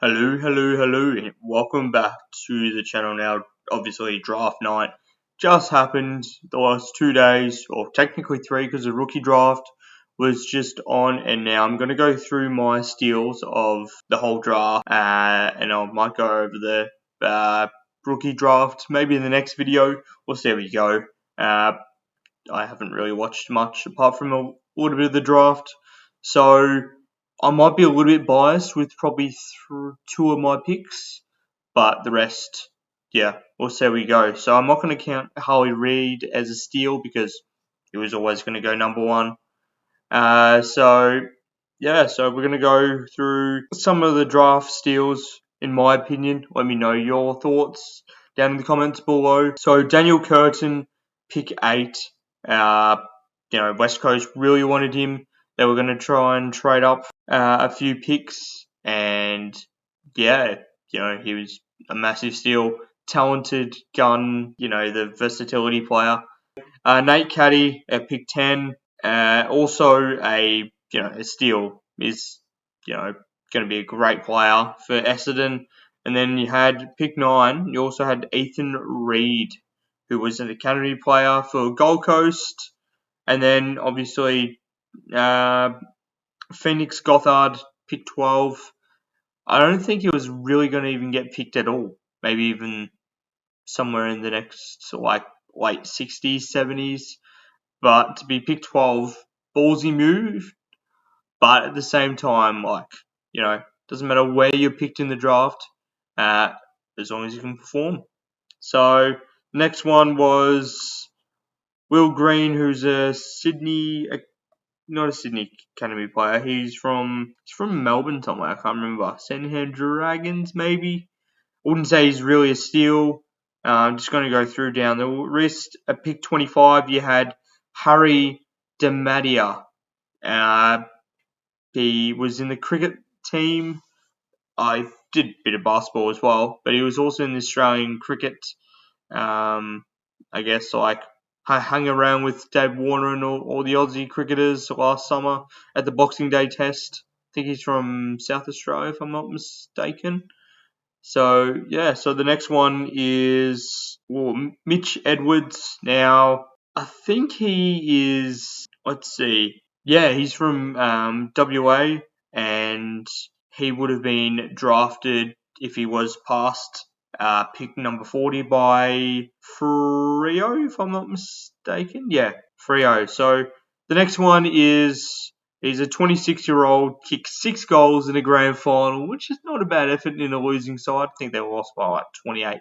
Hello, and welcome back to the channel now. Obviously, draft night just happened the last 2 days, or technically 3 because the rookie draft was just on, and now I'm going to go through my steals of the whole draft, and I might go over the rookie draft maybe in the next video. We'll see how we go. I haven't really watched much apart from a little bit of the draft, so I might be a little bit biased with probably 2 of my picks, but the rest, yeah, we'll see how we go. So I'm not going to count Harley Reid as a steal because he was always going to go number 1. So we're going to go through some of the draft steals in my opinion. Let me know your thoughts down in the comments below. So Daniel Curtin, pick 8. West Coast really wanted him. They were going to try and trade up a few picks, and he was a massive steal. Talented gun, the versatility player. Nate Caddy at pick 10. Also a steal is going to be a great player for Essendon. And then you had pick 9. You also had Ethan Reid, who was an academy player for Gold Coast. And then obviously Phoenix Gothard, pick 12. I don't think he was really going to even get picked at all. Maybe even somewhere in the next late 60s, 70s. But to be picked 12, ballsy move. But at the same time, doesn't matter where you're picked in the draft, as long as you can perform. So the next one was Will Green, who's not a Sydney Academy player. He's from Melbourne somewhere. I can't remember. Sandham Dragons, maybe. Wouldn't say he's really a steal. I'm just going to go through down the list. At pick 25, you had Harry Reid. He was in the cricket team. I did a bit of basketball as well, but he was also in the Australian cricket. I hung around with Dave Warner and all the Aussie cricketers last summer at the Boxing Day Test. I think he's from South Australia, if I'm not mistaken. So the next one is Mitch Edwards. Now, I think he is, he's from WA, and he would have been drafted if he was past pick number 40 by Freo, if I'm not mistaken. Yeah, Freo. So the next one is he's a 26-year-old, kicked 6 goals in a grand final, which is not a bad effort in a losing side. I think they lost by 29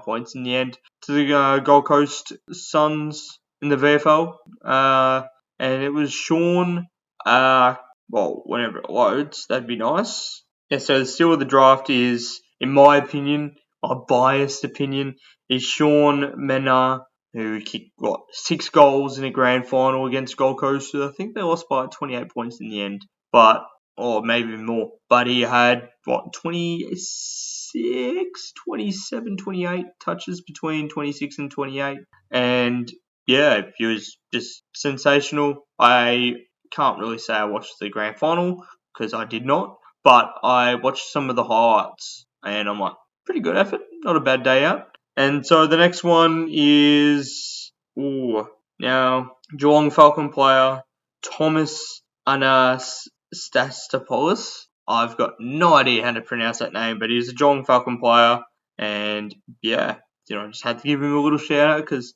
points in the end to the Gold Coast Suns in the VFL. And it was Shaun, whenever it loads, that'd be nice. Yeah, so the steal of the draft is, in my opinion, my biased opinion, is Shaun Mannagh, who kicked 6 goals in a grand final against Gold Coast. I think they lost by 28 points in the end, or maybe more. But he had 26, 27, 28 touches between 26 and 28, and he was just sensational. I can't really say I watched the grand final because I did not, but I watched some of the highlights, and I'm like, pretty good effort, not a bad day out. And so the next one is now Geelong Falcon player Thomas Anastastopoulos. I've got no idea how to pronounce that name, but he's a Geelong Falcon player, and just had to give him a little shout out because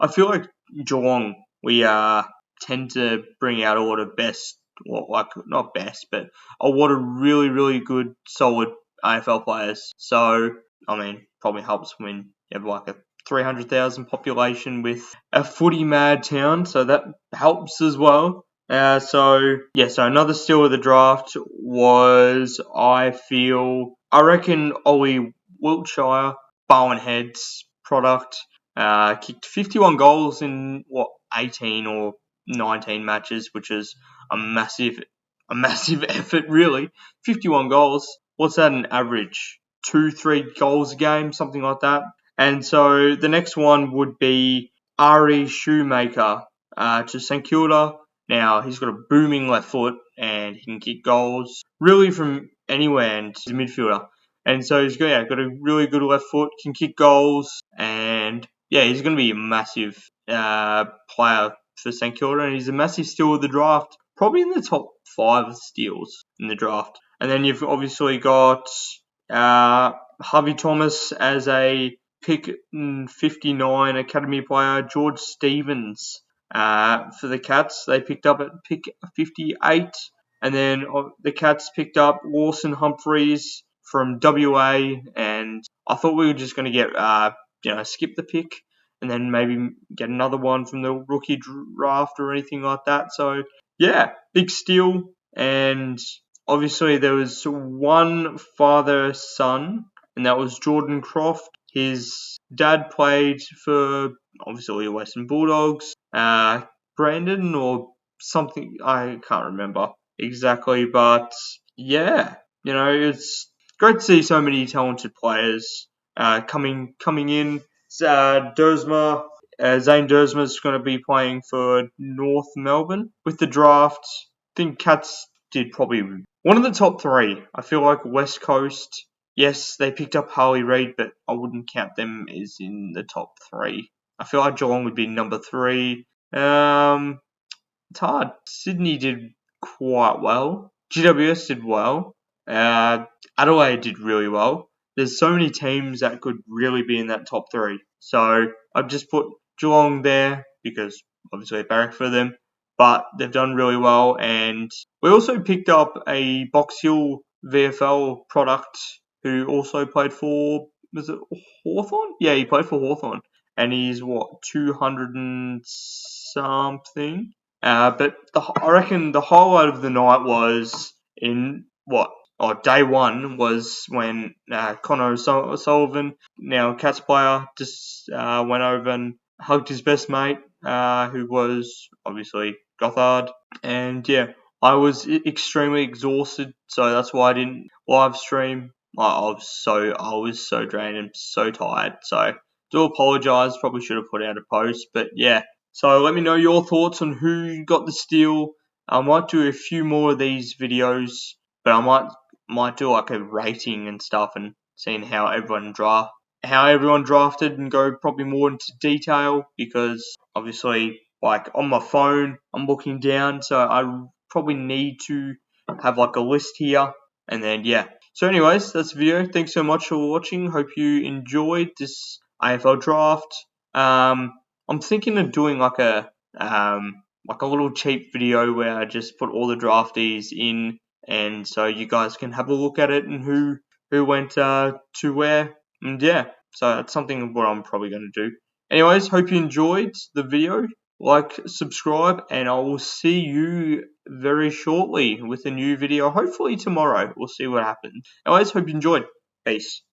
I feel like Geelong, we tend to bring out a lot of not best, but a lot of really, really good, solid AFL players. So, probably helps when you have a 300,000 population with a footy mad town, so that helps as well. So another steal of the draft was, I reckon Ollie Wiltshire, Bowen Heads product, kicked 51 goals in 18 or 19 matches, which is a massive effort, really. 51 goals. What's that an average? 2-3 goals a game, something like that. And so the next one would be Ari Shoemaker to St Kilda. Now, he's got a booming left foot and he can kick goals really from anywhere, and he's a midfielder. And so he's got a really good left foot, can kick goals, and yeah, he's going to be a massive player for St Kilda, and he's a massive steal of the draft, probably in the top 5 steals in the draft. And then you've obviously got Harvey Thomas as a pick 59 academy player, George Stevens for the Cats. They picked up at pick 58, and then the Cats picked up Lawson Humphreys from WA, and I thought we were just going to get skip the pick and then maybe get another one from the rookie draft or anything like that. So yeah, big steal. And obviously there was one father-son, and that was Jordan Croft. His dad played for obviously the Western Bulldogs, Brandon or something, I can't remember exactly, but yeah, it's great to see so many talented players coming in. Zane Dersma is going to be playing for North Melbourne. With the draft, I think Cats did probably one of the top 3. I feel like West Coast, yes, they picked up Harley Reid, but I wouldn't count them as in the top 3. I feel like Geelong would be number 3. It's hard. Sydney did quite well. GWS did well. Adelaide did really well. There's so many teams that could really be in that top 3. So I've just put Geelong there because obviously I barrack for them, but they've done really well. And we also picked up a Box Hill VFL product who also played for, was it Hawthorn? Yeah, he played for Hawthorn. And he's 200 and something. But I reckon the highlight of the night was day 1 was when Connor O'Sullivan, now Cats player, just went over and hugged his best mate, who was obviously Gothard. And yeah, I was extremely exhausted, so that's why I didn't live stream. I was so drained and so tired, so do apologise, probably should have put out a post, but yeah. So let me know your thoughts on who got the steal. I might do a few more of these videos, but I might do like a rating and stuff and seeing how everyone drafted, and go probably more into detail, because obviously like on my phone I'm looking down, so I probably need to have like a list here, and then yeah. So anyways, that's the video. Thanks so much for watching. Hope you enjoyed this AFL draft. I'm thinking of doing like a little cheap video where I just put all the draftees in, and so you guys can have a look at it and who went to where. And yeah, so that's something what I'm probably going to do. Anyways, hope you enjoyed the video. Like, subscribe, and I will see you very shortly with a new video. Hopefully tomorrow. We'll see what happens. Anyways, hope you enjoyed. Peace.